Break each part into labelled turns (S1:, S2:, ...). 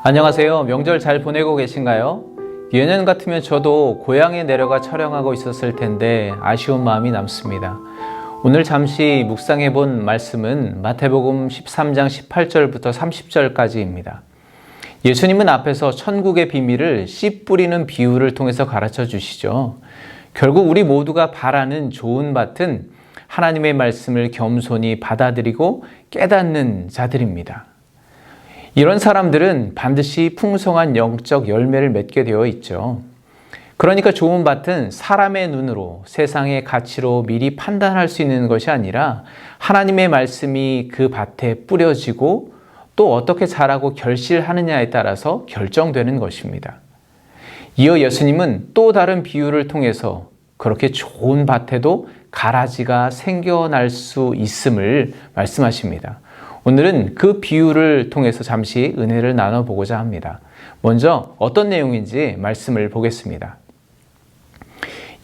S1: 안녕하세요. 명절 잘 보내고 계신가요? 예년 같으면 저도 고향에 내려가 촬영하고 있었을 텐데 아쉬운 마음이 남습니다. 오늘 잠시 묵상해 본 말씀은 마태복음 13장 18절부터 30절까지입니다. 예수님은 앞에서 천국의 비밀을 씨 뿌리는 비유를 통해서 가르쳐 주시죠. 결국 우리 모두가 바라는 좋은 밭은 하나님의 말씀을 겸손히 받아들이고 깨닫는 자들입니다. 이런 사람들은 반드시 풍성한 영적 열매를 맺게 되어 있죠. 그러니까 좋은 밭은 사람의 눈으로 세상의 가치로 미리 판단할 수 있는 것이 아니라 하나님의 말씀이 그 밭에 뿌려지고 또 어떻게 자라고 결실하느냐에 따라서 결정되는 것입니다. 이어 예수님은 또 다른 비유를 통해서 그렇게 좋은 밭에도 가라지가 생겨날 수 있음을 말씀하십니다. 오늘은 그 비유를 통해서 잠시 은혜를 나눠보고자 합니다. 먼저 어떤 내용인지 말씀을 보겠습니다.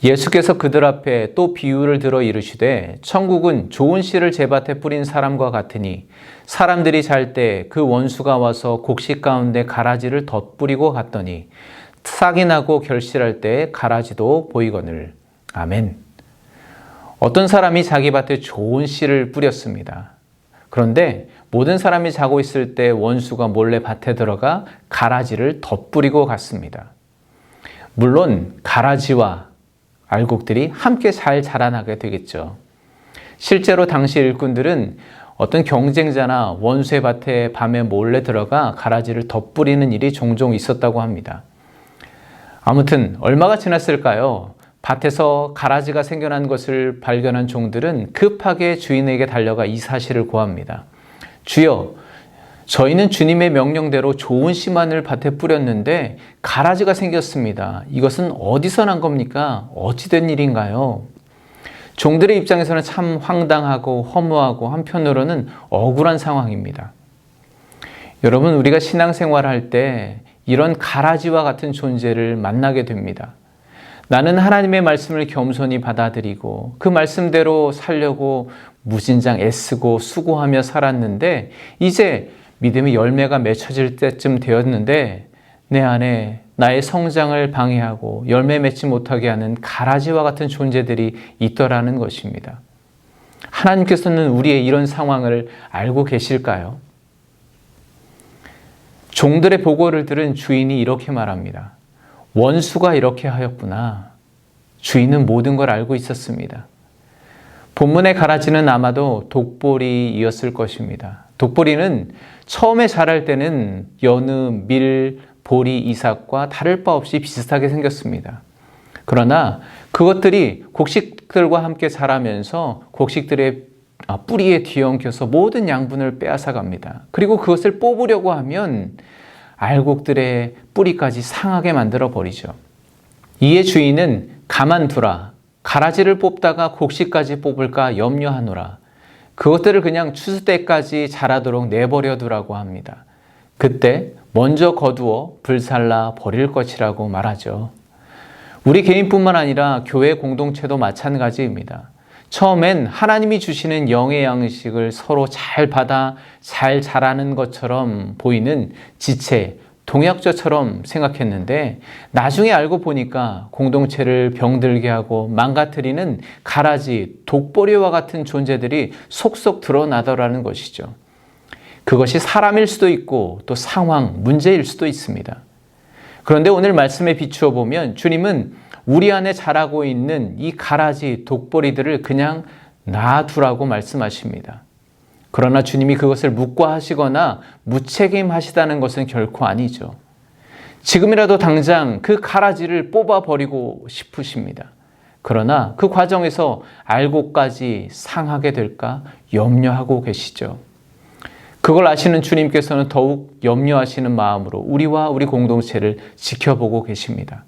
S1: 예수께서 그들 앞에 또 비유를 들어 이르시되 천국은 좋은 씨를 제 밭에 뿌린 사람과 같으니 사람들이 잘 때 그 원수가 와서 곡식 가운데 가라지를 덧뿌리고 갔더니 싹이 나고 결실할 때 가라지도 보이거늘. 아멘. 어떤 사람이 자기 밭에 좋은 씨를 뿌렸습니다. 그런데 모든 사람이 자고 있을 때 원수가 몰래 밭에 들어가 가라지를 덧뿌리고 갔습니다. 물론 가라지와 알곡들이 함께 잘 자라나게 되겠죠. 실제로 당시 일꾼들은 어떤 경쟁자나 원수의 밭에 밤에 몰래 들어가 가라지를 덧뿌리는 일이 종종 있었다고 합니다. 아무튼 얼마가 지났을까요? 밭에서 가라지가 생겨난 것을 발견한 종들은 급하게 주인에게 달려가 이 사실을 고합니다. 주여, 저희는 주님의 명령대로 좋은 씨만을 밭에 뿌렸는데 가라지가 생겼습니다. 이것은 어디서 난 겁니까? 어찌 된 일인가요? 종들의 입장에서는 참 황당하고 허무하고 한편으로는 억울한 상황입니다. 여러분, 우리가 신앙생활할 때 이런 가라지와 같은 존재를 만나게 됩니다. 나는 하나님의 말씀을 겸손히 받아들이고 그 말씀대로 살려고 무진장 애쓰고 수고하며 살았는데 이제 믿음의 열매가 맺혀질 때쯤 되었는데 내 안에 나의 성장을 방해하고 열매 맺지 못하게 하는 가라지와 같은 존재들이 있더라는 것입니다. 하나님께서는 우리의 이런 상황을 알고 계실까요? 종들의 보고를 들은 주인이 이렇게 말합니다. 원수가 이렇게 하였구나. 주인은 모든 걸 알고 있었습니다. 본문의 가라지는 아마도 독보리이었을 것입니다. 독보리는 처음에 자랄 때는 여느, 밀, 보리, 이삭과 다를 바 없이 비슷하게 생겼습니다. 그러나 그것들이 곡식들과 함께 자라면서 곡식들의 뿌리에 뒤엉켜서 모든 양분을 빼앗아갑니다. 그리고 그것을 뽑으려고 하면 알곡들의 뿌리까지 상하게 만들어 버리죠. 이에 주인은 가만두라. 가라지를 뽑다가 곡식까지 뽑을까 염려하노라. 그것들을 그냥 추수 때까지 자라도록 내버려 두라고 합니다. 그때 먼저 거두어 불살라 버릴 것이라고 말하죠. 우리 개인뿐만 아니라 교회 공동체도 마찬가지입니다. 처음엔 하나님이 주시는 영의 양식을 서로 잘 받아 잘 자라는 것처럼 보이는 지체, 동역자처럼 생각했는데 나중에 알고 보니까 공동체를 병들게 하고 망가뜨리는 가라지, 독보리와 같은 존재들이 속속 드러나더라는 것이죠. 그것이 사람일 수도 있고 또 상황, 문제일 수도 있습니다. 그런데 오늘 말씀에 비추어 보면 주님은 우리 안에 자라고 있는 이 가라지, 독보리들을 그냥 놔두라고 말씀하십니다. 그러나 주님이 그것을 묵과하시거나 무책임하시다는 것은 결코 아니죠. 지금이라도 당장 그 가라지를 뽑아버리고 싶으십니다. 그러나 그 과정에서 알곡까지 상하게 될까 염려하고 계시죠. 그걸 아시는 주님께서는 더욱 염려하시는 마음으로 우리와 우리 공동체를 지켜보고 계십니다.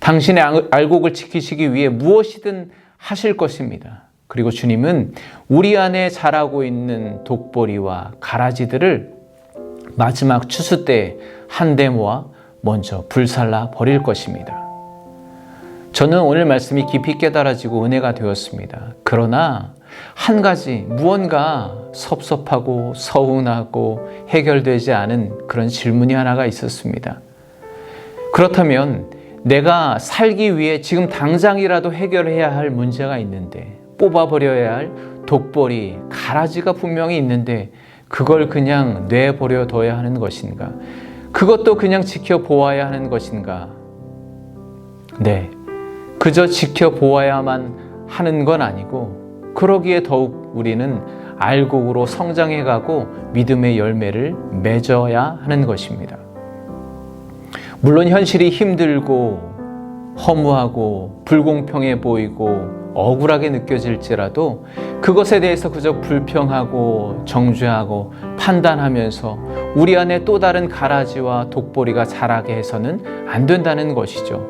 S1: 당신의 알곡을 지키시기 위해 무엇이든 하실 것입니다. 그리고 주님은 우리 안에 자라고 있는 독보리와 가라지들을 마지막 추수 때 한데 모아 먼저 불살라 버릴 것입니다. 저는 오늘 말씀이 깊이 깨달아지고 은혜가 되었습니다. 그러나 한 가지 무언가 섭섭하고 서운하고 해결되지 않은 그런 질문이 하나가 있었습니다. 그렇다면 내가 살기 위해 지금 당장이라도 해결해야 할 문제가 있는데, 뽑아버려야 할 독보리, 가라지가 분명히 있는데 그걸 그냥 내버려 둬야 하는 것인가? 그것도 그냥 지켜보아야 하는 것인가? 네, 그저 지켜보아야만 하는 건 아니고, 그러기에 더욱 우리는 알곡으로 성장해가고 믿음의 열매를 맺어야 하는 것입니다. 물론 현실이 힘들고 허무하고 불공평해 보이고 억울하게 느껴질지라도 그것에 대해서 그저 불평하고 정죄하고 판단하면서 우리 안에 또 다른 가라지와 독보리가 자라게 해서는 안 된다는 것이죠.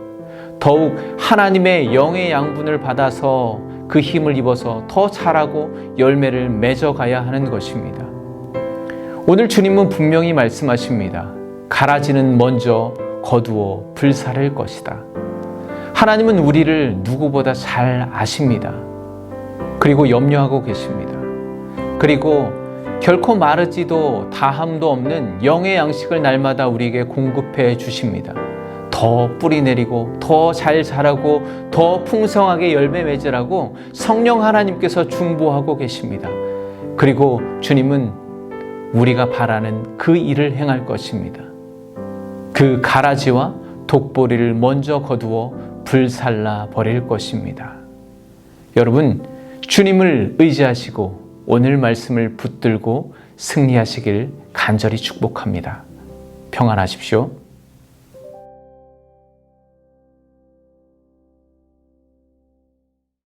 S1: 더욱 하나님의 영의 양분을 받아서 그 힘을 입어서 더 자라고 열매를 맺어가야 하는 것입니다. 오늘 주님은 분명히 말씀하십니다. 가라지는 먼저 거두어 불사를 것이다. 하나님은 우리를 누구보다 잘 아십니다. 그리고 염려하고 계십니다. 그리고 결코 마르지도 다함도 없는 영의 양식을 날마다 우리에게 공급해 주십니다. 더 뿌리 내리고 더 잘 자라고 더 풍성하게 열매 맺으라고 성령 하나님께서 중보하고 계십니다. 그리고 주님은 우리가 바라는 그 일을 행할 것입니다. 그 가라지와 독보리를 먼저 거두어 불살라 버릴 것입니다. 여러분, 주님을 의지하시고 오늘 말씀을 붙들고 승리하시길 간절히 축복합니다. 평안하십시오.